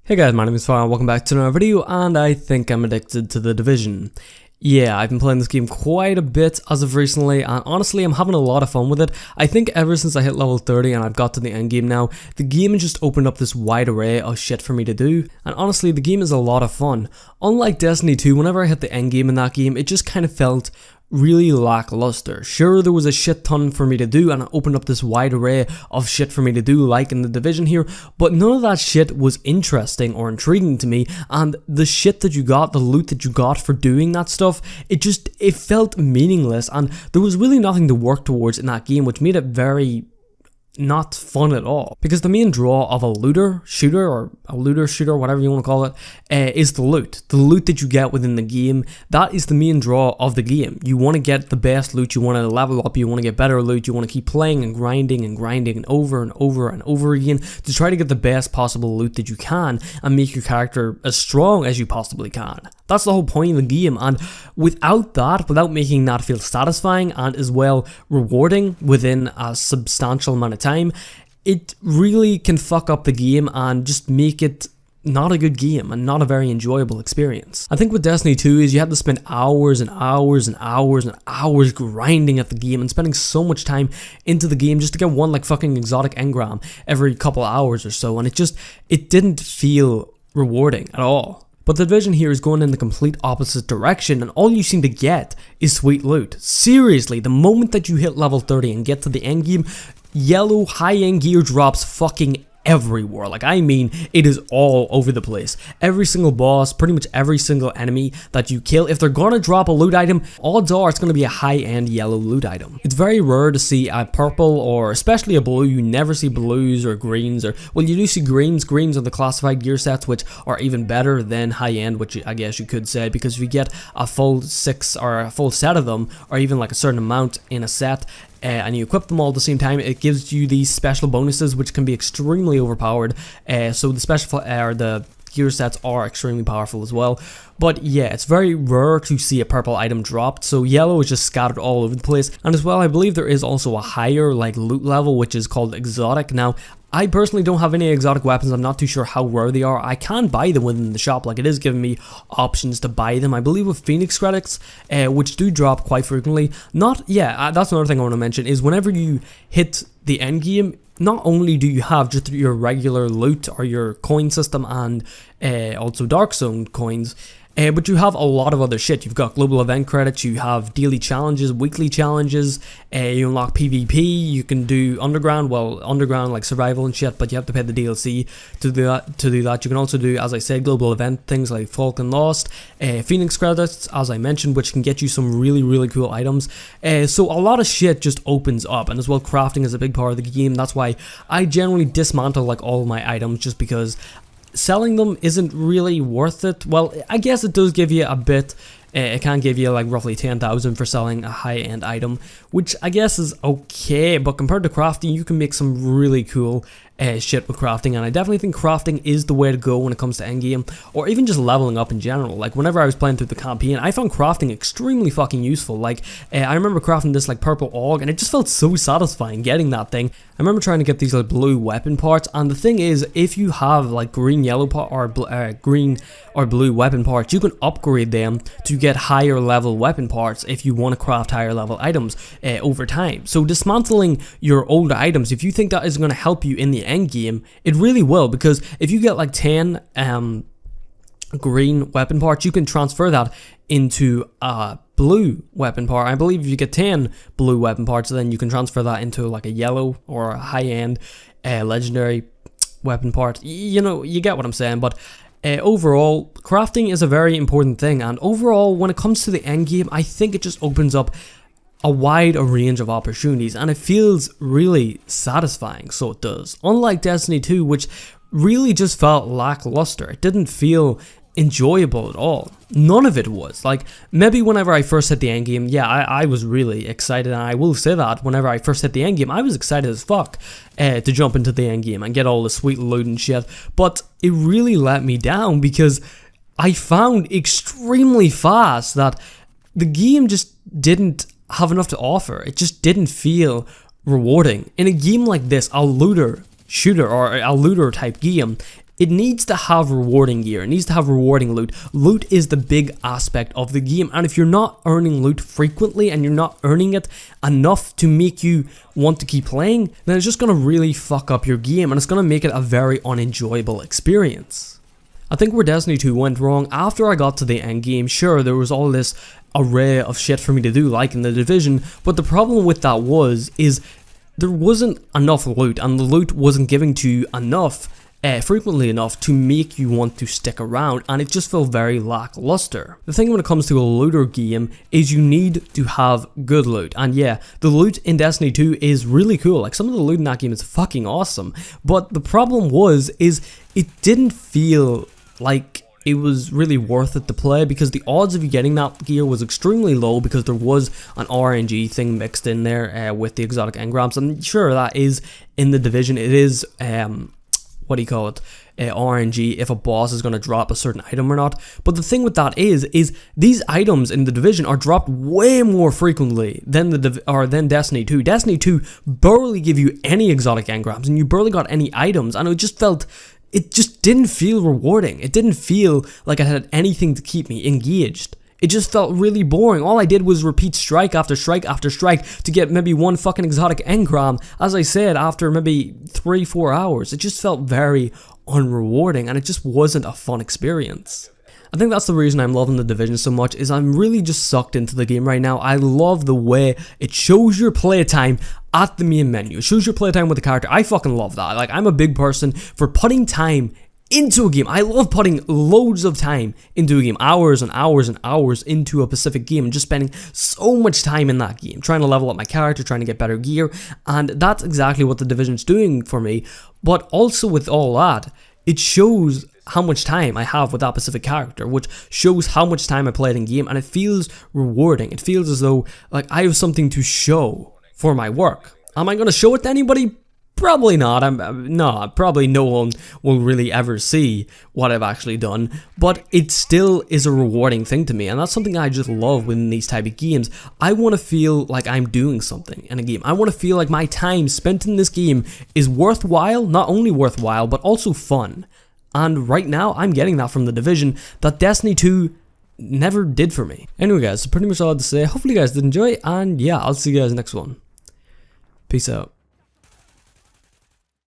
Hey guys, my name is Fire, welcome back to another video, and I think I'm addicted to The Division. Yeah, I've been playing this game quite a bit as of recently, and honestly I'm having a lot of fun with it. I think ever since I hit level 30 and I've got to the end game now, the game has just opened up this wide array of shit for me to do, and honestly the game is a lot of fun. Unlike Destiny 2, whenever I hit the end game in that game, it just kind of felt really lackluster. Sure, there was a shit ton for me to do and it opened up this wide array of shit for me to do like in The Division here, but none of that shit was interesting or intriguing to me, and the shit that you got, the loot that you got for doing that stuff, it felt meaningless, and there was really nothing to work towards in that game, which made it very not fun at all. Because the main draw of a looter shooter, whatever you want to call it, is the loot. The loot that you get within the game, that is the main draw of the game. You want to get the best loot, you want to level up, you want to get better loot, you want to keep playing and grinding and over and over and over again to try to get the best possible loot that you can and make your character as strong as you possibly can. That's the whole point of the game, and without making that feel satisfying and as well rewarding within a substantial amount of time, it really can fuck up the game and just make it not a good game and not a very enjoyable experience. I think with Destiny 2 is you had to spend hours and hours and hours and hours grinding at the game and spending so much time into the game just to get one like fucking exotic engram every couple hours or so, and it didn't feel rewarding at all. But The Division here is going in the complete opposite direction, and all you seem to get is sweet loot. Seriously, the moment that you hit level 30 and get to the end game, yellow high-end gear drops fucking everywhere. Like, I mean, it is all over the place. Every single boss, pretty much every single enemy that you kill, if they're gonna drop a loot item, odds are it's gonna be a high-end yellow loot item. It's very rare to see a purple or especially a blue. You never see blues or greens, or, well, you do see greens. Greens are the classified gear sets, which are even better than high-end, which I guess you could say, because if you get a full 6 or a full set of them, or even like a certain amount in a set, and you equip them all at the same time, it gives you these special bonuses which can be extremely overpowered. So the gear sets are extremely powerful as well. But yeah, it's very rare to see a purple item dropped, so yellow is just scattered all over the place. And as well, I believe there is also a higher like loot level which is called exotic. Now, I personally don't have any exotic weapons. I'm not too sure how rare they are. I can buy them within the shop, like it is giving me options to buy them. I believe with Phoenix credits, which do drop quite frequently. That's another thing I want to mention, is whenever you hit the end game, not only do you have just your regular loot or your coin system and also Dark Zone coins, but you have a lot of other shit. You've got global event credits, you have daily challenges, weekly challenges, you unlock PvP, you can do underground like survival and shit, but you have to pay the DLC to do that. You can also do, as I said, global event things like Falcon Lost, Phoenix credits, as I mentioned, which can get you some really cool items. So a lot of shit just opens up, and as well crafting is a big part of the game. That's why I generally dismantle like all of my items, just because selling them isn't really worth it. Well, I guess it does give you a bit. It can give you like roughly 10,000 for selling a high-end item, which I guess is okay, but compared to crafting, you can make some really cool shit with crafting, and I definitely think crafting is the way to go when it comes to endgame, or even just leveling up in general. Like, whenever I was playing through the campaign, I found crafting extremely fucking useful. Like, I remember crafting this like purple AUG, and it just felt so satisfying getting that thing. I remember trying to get these like blue weapon parts, and the thing is, if you have like green or blue weapon parts, you can upgrade them to get higher level weapon parts if you want to craft higher level items over time. So dismantling your older items, if you think that is going to help you in the end game, it really will, because if you get like 10 green weapon parts, you can transfer that into a blue weapon part. I believe if you get 10 blue weapon parts, then you can transfer that into like a yellow or a high-end legendary weapon part. You know, you get what I'm saying. But overall, crafting is a very important thing, and overall, when it comes to the end game, I think it just opens up a wide range of opportunities, and it feels really satisfying, so it does. Unlike Destiny 2, which really just felt lackluster. It didn't feel enjoyable at all. None of it was. Like, maybe whenever I first hit the end game, yeah, I was really excited, and I will say that whenever I first hit the end game, I was excited as fuck to jump into the end game and get all the sweet loot and shit, but it really let me down, because I found extremely fast that the game just didn't have enough to offer. It just didn't feel rewarding. In a game like this, a looter shooter or a looter type game, it needs to have rewarding gear, it needs to have rewarding loot. Loot is the big aspect of the game, and if you're not earning loot frequently and you're not earning it enough to make you want to keep playing, then it's just going to really fuck up your game and it's going to make it a very unenjoyable experience. I think where Destiny 2 went wrong, after I got to the end game, sure, there was all this array of shit for me to do like in The Division, but the problem with that is there wasn't enough loot, and the loot wasn't given to you enough frequently enough to make you want to stick around, and it just felt very lackluster. The thing when it comes to a looter game is you need to have good loot, and yeah, the loot in Destiny 2 is really cool. Like, some of the loot in that game is fucking awesome, but the problem is it didn't feel like it was really worth it to play, because the odds of you getting that gear was extremely low, because there was an RNG thing mixed in there with the exotic engrams, and sure, that is in The Division. It is what do you call it, RNG, if a boss is going to drop a certain item or not. But the thing with that is these items in The Division are dropped way more frequently than Destiny 2. Destiny 2 barely give you any exotic engrams, and you barely got any items, and it just didn't feel rewarding. It didn't feel like it had anything to keep me engaged. It just felt really boring. All I did was repeat strike after strike after strike to get maybe one fucking exotic engram, as I said, after maybe 3-4 hours. It just felt very unrewarding, and it just wasn't a fun experience. I think that's the reason I'm loving The Division so much, is I'm really just sucked into the game right now. I love the way it shows your playtime at the main menu. It shows your playtime with the character. I fucking love that. Like, I'm a big person for putting time into a game. I love putting loads of time into a game, hours and hours and hours into a specific game, and just spending so much time in that game, trying to level up my character, trying to get better gear, and that's exactly what The Division's doing for me. But also with all that, it shows how much time I have with that specific character, which shows how much time I played in game, and it feels rewarding. It feels as though like I have something to show for my work. Am I going to show it to anybody? Probably not. Probably no one will really ever see what I've actually done, but it still is a rewarding thing to me, and that's something I just love within these type of games. I want to feel like I'm doing something in a game. I want to feel like my time spent in this game is worthwhile, not only worthwhile, but also fun. And right now, I'm getting that from The Division that Destiny 2 never did for me. Anyway guys, so pretty much all I had to say. Hopefully you guys did enjoy, and yeah, I'll see you guys next one. Peace out.